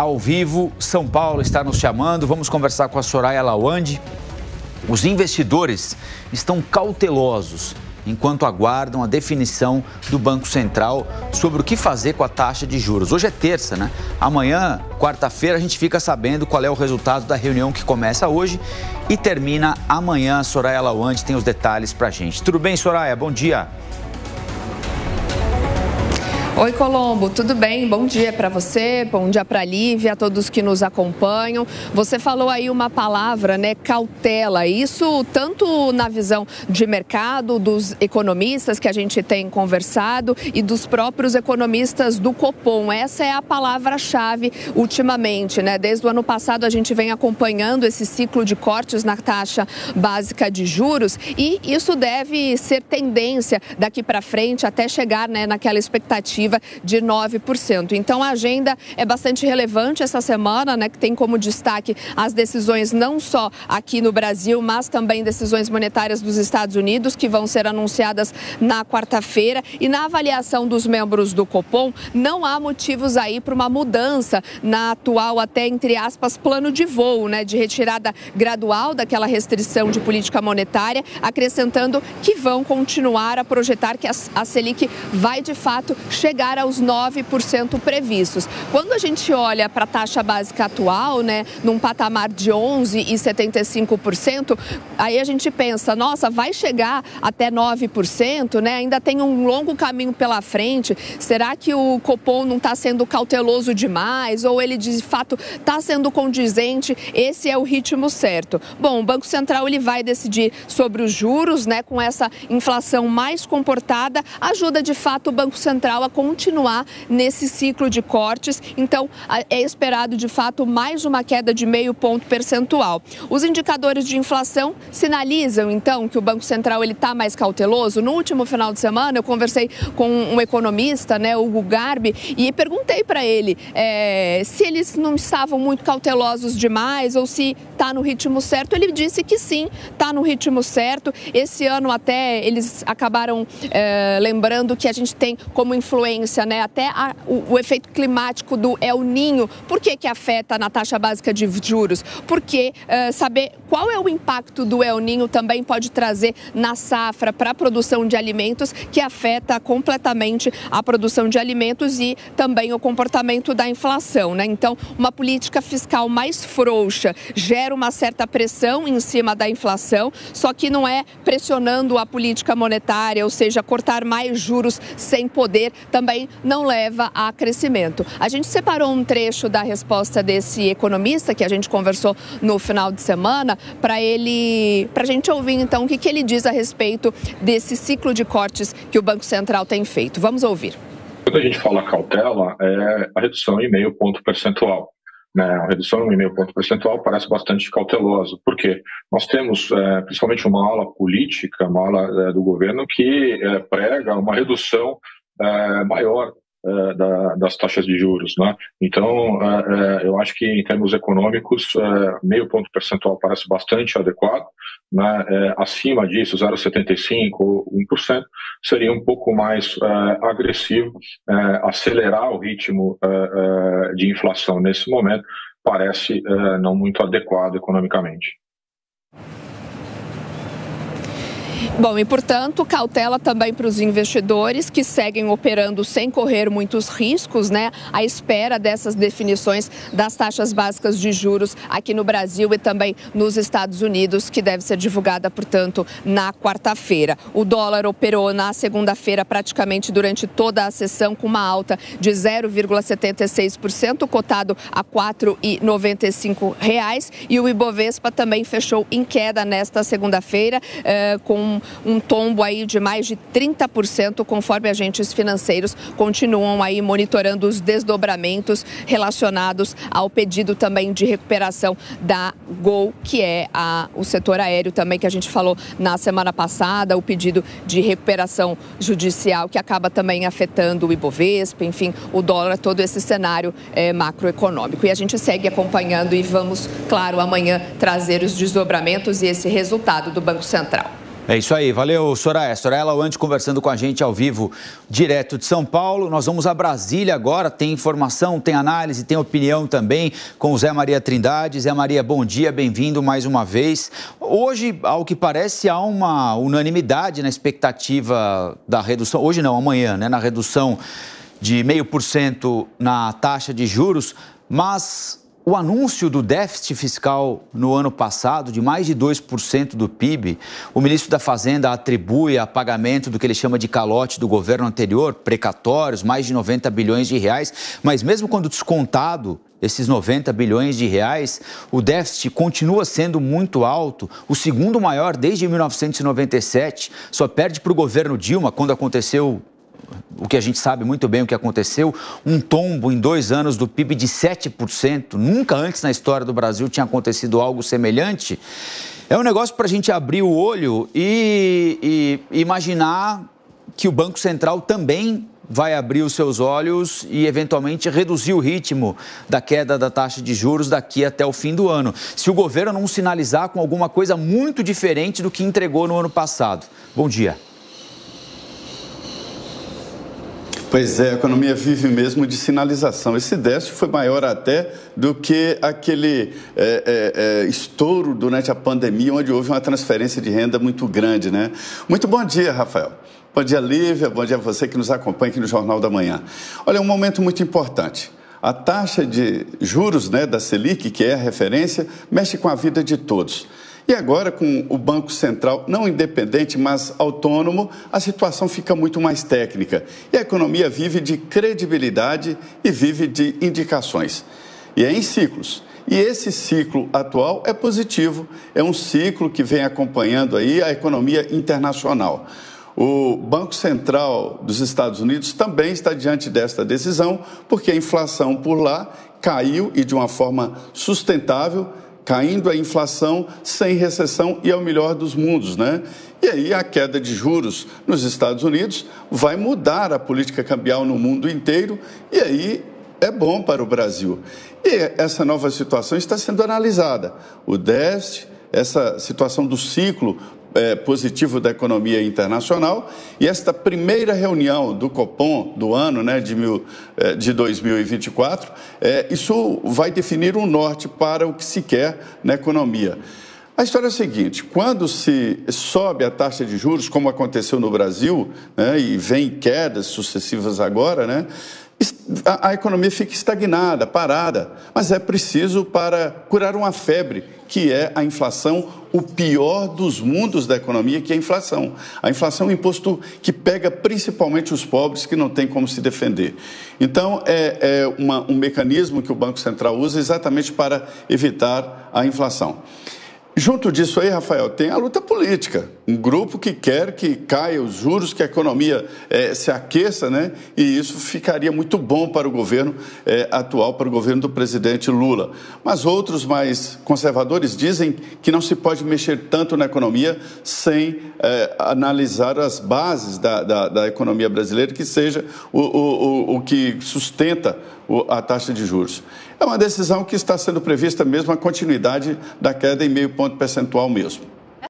ao vivo. São Paulo está nos chamando. Vamos conversar com a Soraya Lawande. Os investidores estão cautelosos enquanto aguardam a definição do Banco Central sobre o que fazer com a taxa de juros. Hoje é terça, né? Amanhã, quarta-feira, a gente fica sabendo qual é o resultado da reunião que começa hoje e termina amanhã. A Soraya Lawande tem os detalhes pra gente. Tudo bem, Soraya? Bom dia. Oi, Colombo, tudo bem? Bom dia para você, bom dia para a Lívia, a todos que nos acompanham. Você falou aí uma palavra, né, cautela. Isso tanto na visão de mercado, dos economistas que a gente tem conversado e dos próprios economistas do Copom. Essa é a palavra-chave ultimamente, né? Desde o ano passado a gente vem acompanhando esse ciclo de cortes na taxa básica de juros e isso deve ser tendência daqui para frente até chegar, né, naquela expectativa de 9%. Então, a agenda é bastante relevante essa semana, né, que tem como destaque as decisões não só aqui no Brasil, mas também decisões monetárias dos Estados Unidos, que vão ser anunciadas na quarta-feira. E na avaliação dos membros do Copom, não há motivos aí para uma mudança na atual, até entre aspas, plano de voo, né, de retirada gradual daquela restrição de política monetária, acrescentando que vão continuar a projetar que a Selic vai, de fato, chegar aos 9% previstos. Quando a gente olha para a taxa básica atual, né, num patamar de 11,75%, aí a gente pensa, nossa, vai chegar até 9%, né? Ainda tem um longo caminho pela frente. Será que o Copom não está sendo cauteloso demais? Ou ele, de fato, está sendo condizente? Esse é o ritmo certo. Bom, o Banco Central ele vai decidir sobre os juros, né, com essa inflação mais comportada, ajuda, de fato, o Banco Central a continuar nesse ciclo de cortes. Então, é esperado, de fato, mais uma queda de 0,5 ponto percentual. Os indicadores de inflação sinalizam, então, que o Banco Central está mais cauteloso. No último final de semana, eu conversei com um economista, né, o Hugo Garbi, e perguntei para ele se eles não estavam muito cautelosos demais ou se está no ritmo certo. Ele disse que sim, está no ritmo certo. Esse ano até eles acabaram lembrando que a gente tem como influência, né, até o efeito climático do El Niño. Por que afeta na taxa básica de juros? Porque saber qual é o impacto do El Niño também pode trazer na safra para a produção de alimentos, que afeta completamente a produção de alimentos e também o comportamento da inflação, né? Então, uma política fiscal mais frouxa gera uma certa pressão em cima da inflação, só que não é pressionando a política monetária, ou seja, cortar mais juros sem poder, também não leva a crescimento. A gente separou um trecho da resposta desse economista que a gente conversou no final de semana para a gente ouvir então o que ele diz a respeito desse ciclo de cortes que o Banco Central tem feito. Vamos ouvir. Quando a gente fala cautela, é a redução em 0,5 ponto percentual. A redução em 0,5 ponto percentual parece bastante cauteloso, porque nós temos principalmente uma ala política, uma ala do governo que prega uma redução maior das taxas de juros, né? Então, eu acho que em termos econômicos, 0,5 ponto percentual parece bastante adequado, né? Acima disso, 0,75% ou 1%, seria um pouco mais agressivo. Acelerar o ritmo de inflação nesse momento parece não muito adequado economicamente. Bom, e portanto, cautela também para os investidores que seguem operando sem correr muitos riscos, né? À espera dessas definições das taxas básicas de juros aqui no Brasil e também nos Estados Unidos, que deve ser divulgada, portanto, na quarta-feira. O dólar operou na segunda-feira praticamente durante toda a sessão com uma alta de 0,76%, cotado a R$ 4,95. E o Ibovespa também fechou em queda nesta segunda-feira, com um tombo aí de mais de 30%, conforme agentes financeiros continuam aí monitorando os desdobramentos relacionados ao pedido também de recuperação da Gol, que é o setor aéreo também que a gente falou na semana passada, o pedido de recuperação judicial que acaba também afetando o Ibovespa, enfim, o dólar, todo esse cenário macroeconômico. E a gente segue acompanhando e vamos, claro, amanhã trazer os desdobramentos e esse resultado do Banco Central. É isso aí, valeu, Soraya. Soraya Lawande conversando com a gente ao vivo, direto de São Paulo. Nós vamos a Brasília agora, tem informação, tem análise, tem opinião também com o Zé Maria Trindade. Zé Maria, bom dia, bem-vindo mais uma vez. Hoje, ao que parece, há uma unanimidade na expectativa da redução, hoje não, amanhã, né, na redução de 0,5% na taxa de juros, mas o anúncio do déficit fiscal no ano passado, de mais de 2% do PIB, o ministro da Fazenda atribui a pagamento do que ele chama de calote do governo anterior, precatórios, mais de 90 bilhões de reais, mas mesmo quando descontado esses 90 bilhões de reais, o déficit continua sendo muito alto, o segundo maior desde 1997, só perde para o governo Dilma, quando aconteceu o que a gente sabe muito bem o que aconteceu, um tombo em 2 anos do PIB de 7%. Nunca antes na história do Brasil tinha acontecido algo semelhante. É um negócio para a gente abrir o olho e imaginar que o Banco Central também vai abrir os seus olhos e, eventualmente, reduzir o ritmo da queda da taxa de juros daqui até o fim do ano. Se o governo não sinalizar com alguma coisa muito diferente do que entregou no ano passado. Bom dia. Pois é, a economia vive mesmo de sinalização. Esse déficit foi maior até do que aquele estouro durante a pandemia, onde houve uma transferência de renda muito grande, né? Muito bom dia, Rafael. Bom dia, Lívia. Bom dia a você que nos acompanha aqui no Jornal da Manhã. Olha, é um momento muito importante. A taxa de juros, né, da Selic, que é a referência, mexe com a vida de todos. E agora, com o Banco Central não independente, mas autônomo, a situação fica muito mais técnica. E a economia vive de credibilidade e vive de indicações. E é em ciclos. E esse ciclo atual é positivo, é um ciclo que vem acompanhando aí a economia internacional. O Banco Central dos Estados Unidos também está diante desta decisão, porque a inflação por lá caiu e de uma forma sustentável, caindo a inflação sem recessão e é o melhor dos mundos, né? E aí a queda de juros nos Estados Unidos vai mudar a política cambial no mundo inteiro e aí é bom para o Brasil. E essa nova situação está sendo analisada. O déficit, essa situação do ciclo positivo da economia internacional e esta primeira reunião do Copom do ano, né, de 2024, isso vai definir um norte para o que se quer na economia. A história é a seguinte: quando se sobe a taxa de juros, como aconteceu no Brasil, né, e vem quedas sucessivas agora, né, a economia fica estagnada, parada, mas é preciso para curar uma febre, que é a inflação, o pior dos mundos da economia, que é a inflação. A inflação é um imposto que pega principalmente os pobres, que não têm como se defender. Então, um mecanismo que o Banco Central usa exatamente para evitar a inflação. Junto disso aí, Rafael, tem a luta política. Um grupo que quer que caia os juros, que a economia se aqueça, né? E isso ficaria muito bom para o governo atual, para o governo do presidente Lula. Mas outros mais conservadores dizem que não se pode mexer tanto na economia sem analisar as bases da economia brasileira, que seja o que sustenta a taxa de juros. É uma decisão que está sendo prevista mesmo a continuidade da queda em 0,5 ponto percentual mesmo.